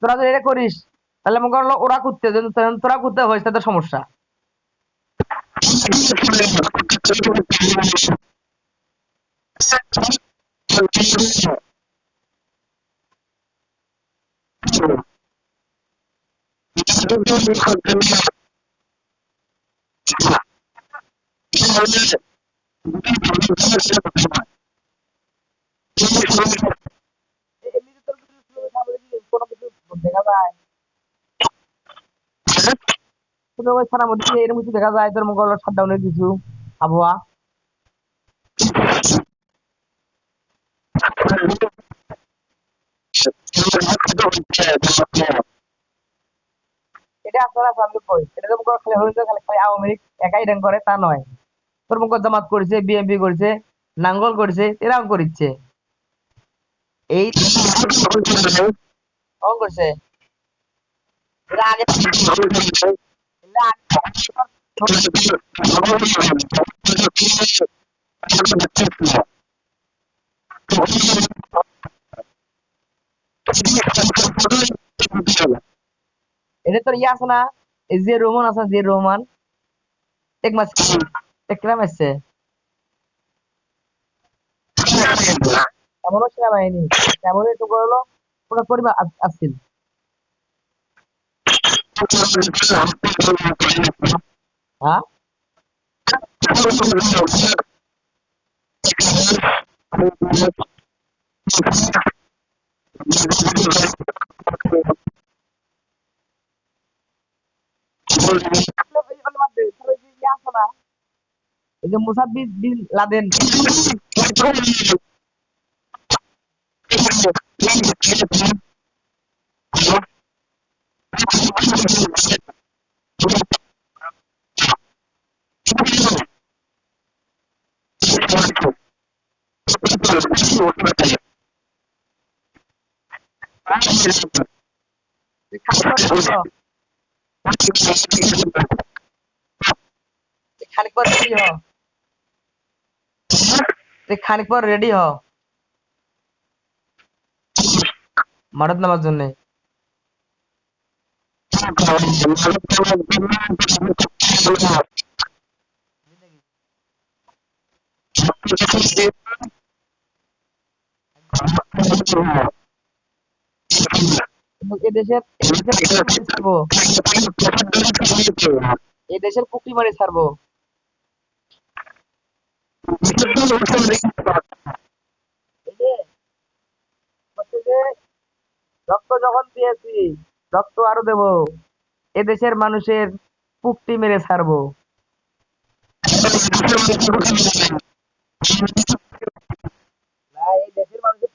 তোরা যদি এটা করিস তাহলে মনে করলো ওরা করতে তোরা করতে হয়েছে তাদের সমস্যা। দেখা যায় থানার মধ্যে এরকম কিছু দেখা যায়, তোর মনে করলো শাটডাউনের কিছু আবহাওয়া। এটা আসলে আমি কই এটা তো খালি হইছে খালি আওয়ামী লীগ একাই র্যাঙ্ক করে তা নয়, তোর মুখ জামাত করেছে, বিএনপি করেছে, নাঙ্গল করেছে, এরাও করিচ্ছে এই করছে এরা আগে এটা তোর ইয়ে আছে না, এই যে রোমান আছে, যে রোমান এক মাস একরাম আছে এমনও সেনাবাহিনী এমন একটু করলো পুরো পরিবার আসছিল। হ্যাঁ এই যে মুসাব্বির বিন লাদেন খানিক পর রেডি হ, খানিক পর রেডি হ মারত নামার জন্য। এদেশের কুকি মারি ছাড়বো। রক্ত যখন দিয়েছি রক্ত আরো দেব, এদেশের মানুষের পুক্তি মেরে ছাড়বো। না এই দেশের মানুষের